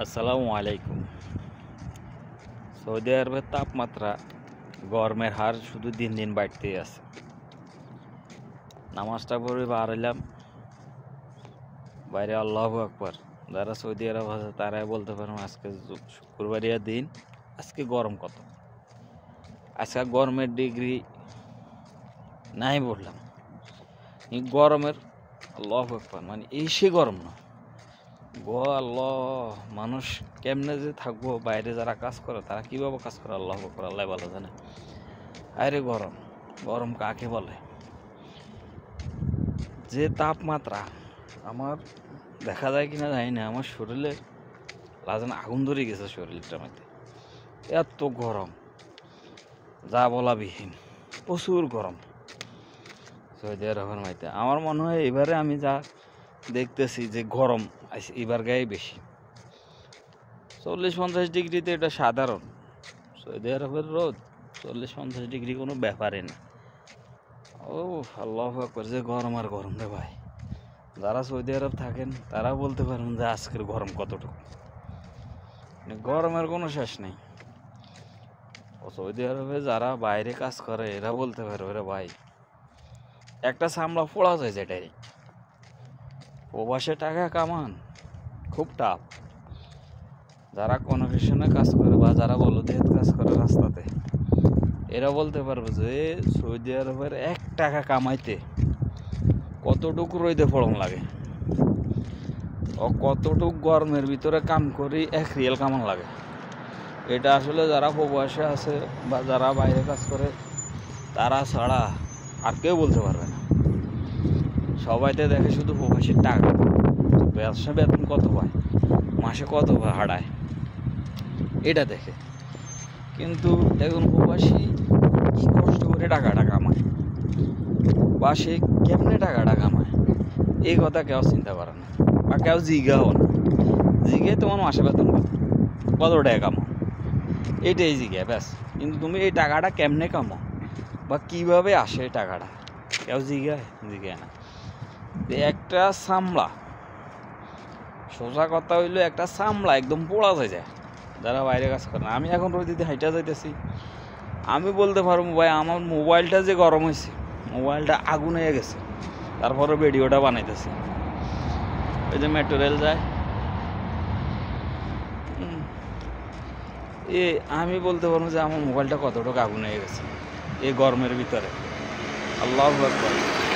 আসসালামু আলাইকুম। সৌদি আরবের তাপমাত্রা গরমের হার শুধু দিন দিন বাড়তেই আছে। নামাজটা পড়ে বার হইলাম বাইরে, আল্লাহু আকবার। যারা সৌদি আরব আছে তারাই বলতে পারবো আজকে শুক্রবারিয়া দিন, আজকে গরম কত। আজকে গরমের ডিগ্রি নাই বললাম, এই গরমের আল্লাহু আকবার, মানে সে গরম না গো আল্লাহ। মানুষ কেমনে যে থাকবো, বাইরে যারা কাজ করে তারা কীভাবে কাজ করে আল্লাহ আকবার, আল্লাহ ভালো জানে। আরে গরম, গরম কাকে বলে? যে তাপমাত্রা আমার দেখা যায় কিনা জানি না, আমার শরীরে লাগান আগুন ধরে গেছে শরীরটার মধ্যে, এত গরম যা বলা বিহীন, প্রচুর গরম সৌদি আরবের মধ্যে। আমার মনে হয় এবারে আমি যা দেখতেছি যে গরম এবার গায়ে বেশি, 40-50 ডিগ্রিতে এটা সাধারণ। সৌদি আরবের রোদ 40-50 ডিগ্রি কোনো ব্যাপারে না। ও আল্লাহু আকবার, যে গরম আর গরম রে ভাই। যারা সৌদি আরব থাকেন তারা বলতে পারবেন যে আজকের গরম কতটুকু, মানে গরমের কোনো শেষ নেই। ও সৌদি আরবে যারা বাইরে কাজ করে এরা বলতে পারবে রে ভাই, একটা চামড়া পোড়া যায় যেটাই। প্রবাসে টাকা কামান খুব টাফ। যারা কনস্ট্রাকশনে কাজ করে বা যারা বলদের কাজ করে রাস্তাতে, এরা বলতে পারবে যে সৌদি আরবের 1 টাকা কামাইতে কতটুকু রোদে পড়ন লাগে, ও কতটুকু গরমের ভিতরে কাম করি 1 রিয়াল কামান লাগে। এটা আসলে যারা প্রবাসে আছে বা যারা বাইরে কাজ করে তারা ছাড়া আর কেউ বলতে পারবে না। সবাইতে দেখে শুধু প্রবাসীর টাকা, ব্যবসা বেতন কত পায়, মাসে কত হারায়, এটা দেখে। কিন্তু এখন প্রবাসী কি কষ্ট করে টাকাটা কামায় বা সে কেমনে টাকাটা কামায়, এই কথা কেউ চিন্তা করে না বা কেউ জিজ্ঞাও না। জিজ্ঞে তোমার মাসে বেতন কত টাকা কামাও, এটাই জিজ্ঞা ব্যাস। কিন্তু তুমি এই টাকাটা কেমনে কামাও বা কিভাবে আসে টাকাটা, কেউ জিজ্ঞায় না। একটা চামড়া, সোজা কথা হইলো একটা চামড়া একদম পোড়া হয়ে যায় যারা বাইরে কাজ করে না। আমি এখন রোদিতে হাইটা যাইতেছি, আমি বলতে পারবো ভাই আমার মোবাইলটা যে গরম হয়েছে, মোবাইলটা আগুন হয়ে গেছে। তারপরে ভিডিওটা বানাইতেছি, ওই যে মেট্রো রেল যায়, আমি বলতে পারবো যে আমার মোবাইলটা কতটুকু আগুন হয়ে গেছে এই গরমের ভিতরে। আল্লাহু আকবার,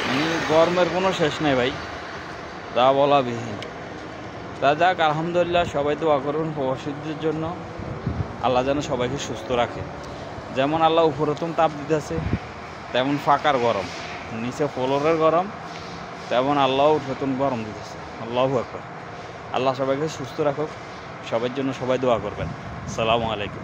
মানে গরমের কোনো শেষ নাই ভাই, তা বলা বিহীন। তা যাক, আলহামদুলিল্লাহ, সবাই দোয়া করুন প্রবাসীদের জন্য, আল্লাহ যেন সবাইকে সুস্থ রাখে। যেমন আল্লাহ উপরতম তাপ দিতেছে, তেমন ফাঁকার গরম, নিচে ফ্লোরের গরম, তেমন আল্লাহ উপরতম গরম দিতেছে। আল্লাহু আকবার। আল্লাহ সবাইকে সুস্থ রাখুক, সবার জন্য সবাই দোয়া করবেন। আসসালামু আলাইকুম।